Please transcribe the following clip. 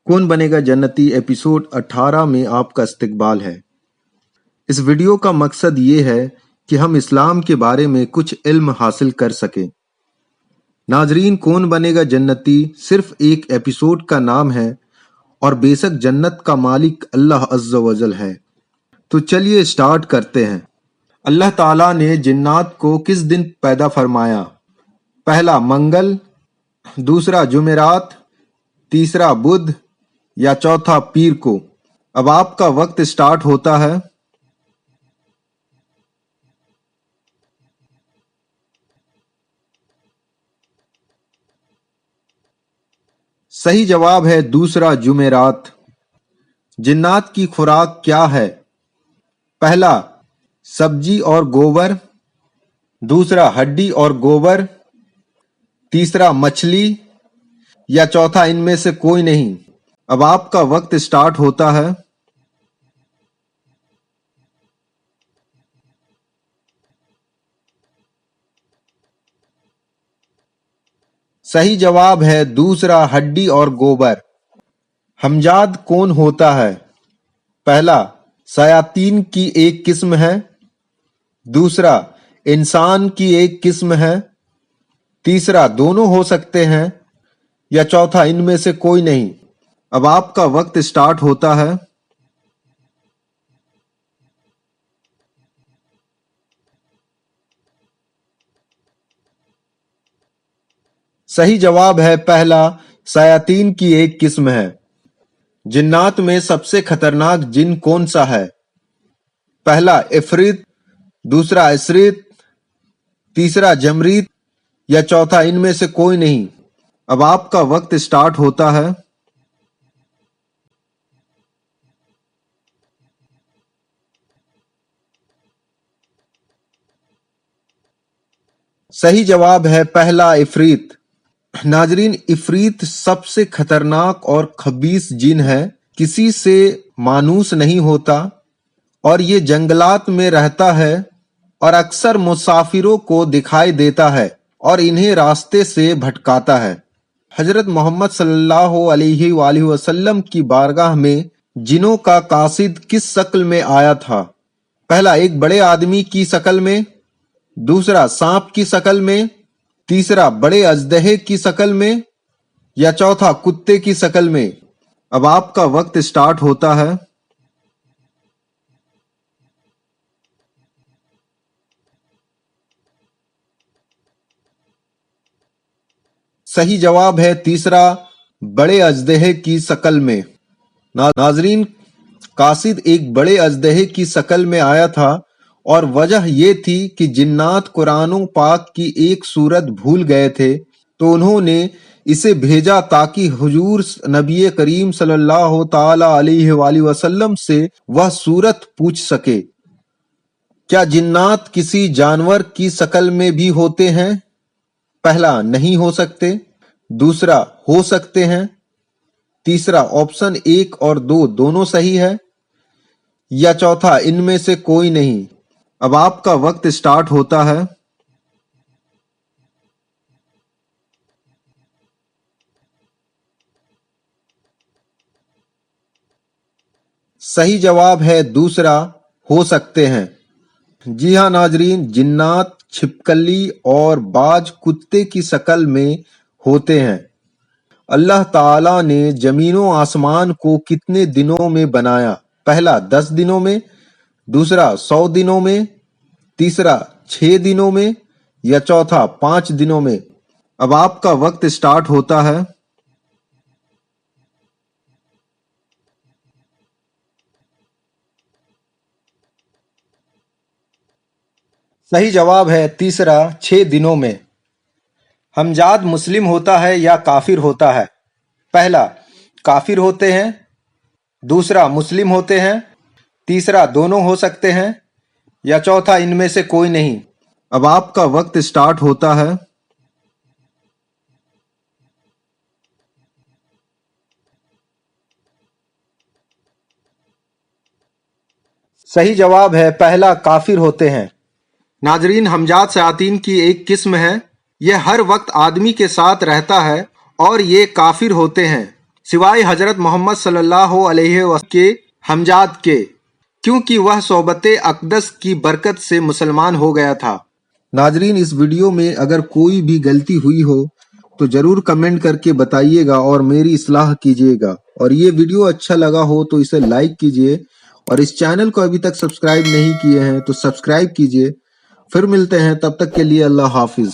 कौन बनेगा जन्नती एपिसोड 18 में आपका इस्तकबाल है। इस वीडियो का मकसद ये है कि हम इस्लाम के बारे में कुछ इल्म हासिल कर सकें। नाजरीन, कौन बनेगा जन्नती सिर्फ एक एपिसोड का नाम है और बेशक जन्नत का मालिक अल्लाह अज़्ज़ा वजल है। तो चलिए स्टार्ट करते हैं। अल्लाह ताला ने जिन्नात को किस दिन पैदा फरमाया? पहला मंगल, दूसरा जुमेरात, तीसरा बुध या चौथा पीर को। अब आपका वक्त स्टार्ट होता है। सही जवाब है दूसरा जुमेरात। जिन्नात की खुराक क्या है? पहला सब्जी और गोबर, दूसरा हड्डी और गोबर, तीसरा मछली या चौथा इनमें से कोई नहीं। अब आपका वक्त स्टार्ट होता है। सही जवाब है दूसरा हड्डी और गोबर। हमजाद कौन होता है? पहला शयातीन की एक किस्म है, दूसरा इंसान की एक किस्म है, तीसरा दोनों हो सकते हैं या चौथा इनमें से कोई नहीं। अब आपका वक्त स्टार्ट होता है। सही जवाब है पहला शयातीन की एक किस्म है। जिन्नात में सबसे खतरनाक जिन कौन सा है? पहला इफरीत, दूसरा इसरीत, तीसरा जमरीत या चौथा इनमें से कोई नहीं। अब आपका वक्त स्टार्ट होता है। सही जवाब है पहला इफरीत। नाजरीन, इफरीत सबसे खतरनाक और खबीस जिन है। किसी से मानूस नहीं होता और ये जंगलात में रहता है और अक्सर मुसाफिरों को दिखाई देता है और इन्हें रास्ते से भटकाता है। हजरत मोहम्मद सल्लल्लाहु अलैहि वसल्लम की बारगाह में जिनों का कासिद किस शक्ल में आया था? पहला एक बड़े आदमी की शक्ल में, दूसरा सांप की शक्ल में, तीसरा बड़े अजदहे की शक्ल में या चौथा कुत्ते की शक्ल में। अब आपका वक्त स्टार्ट होता है। सही जवाब है तीसरा बड़े अजदहे की शक्ल में। नाजरीन, कासिद एक बड़े अजदहे की शक्ल में आया था और वजह यह थी कि जिन्नात कुरान पाक की एक सूरत भूल गए थे, तो उन्होंने इसे भेजा ताकि हुजूर नबी करीम सल्लल्लाहु ताला अलैहि वसल्लम से वह सूरत पूछ सके। क्या जिन्नात किसी जानवर की शक्ल में भी होते हैं? पहला नहीं हो सकते, दूसरा हो सकते हैं, तीसरा ऑप्शन 1 और 2 दोनों सही है या चौथा इनमें से कोई नहीं। अब आपका वक्त स्टार्ट होता है। सही जवाब है दूसरा हो सकते हैं। जी हाँ नाजरीन, जिन्नात छिपकली और बाज कुत्ते की शक्ल में होते हैं। अल्लाह ताला ने जमीनों आसमान को कितने दिनों में बनाया? पहला 10 दिनों में, दूसरा 100 दिनों में, तीसरा 6 दिनों में या चौथा 5 दिनों में। अब आपका वक्त स्टार्ट होता है। सही जवाब है तीसरा 6 दिनों में। हमजाद मुस्लिम होता है या काफिर होता है? पहला काफिर होते हैं, दूसरा मुस्लिम होते हैं, तीसरा दोनों हो सकते हैं या चौथा इनमें से कोई नहीं। अब आपका वक्त स्टार्ट होता है। सही जवाब है पहला काफिर होते हैं। नाजरीन, हमजाद शयातीन की एक किस्म है। यह हर वक्त आदमी के साथ रहता है और ये काफिर होते हैं। सिवाय हजरत मोहम्मद सल्लल्लाहु अलैहि वसल्लम के हमजाद के, क्योंकि वह सोबत अक़दस की बरकत से मुसलमान हो गया था। नाजरीन, इस वीडियो में अगर कोई भी गलती हुई हो तो जरूर कमेंट करके बताइएगा और मेरी इस्लाह कीजिएगा। और ये वीडियो अच्छा लगा हो तो इसे लाइक कीजिए और इस चैनल को अभी तक सब्सक्राइब नहीं किए हैं तो सब्सक्राइब कीजिए। फिर मिलते हैं, तब तक के लिए अल्लाह हाफिज।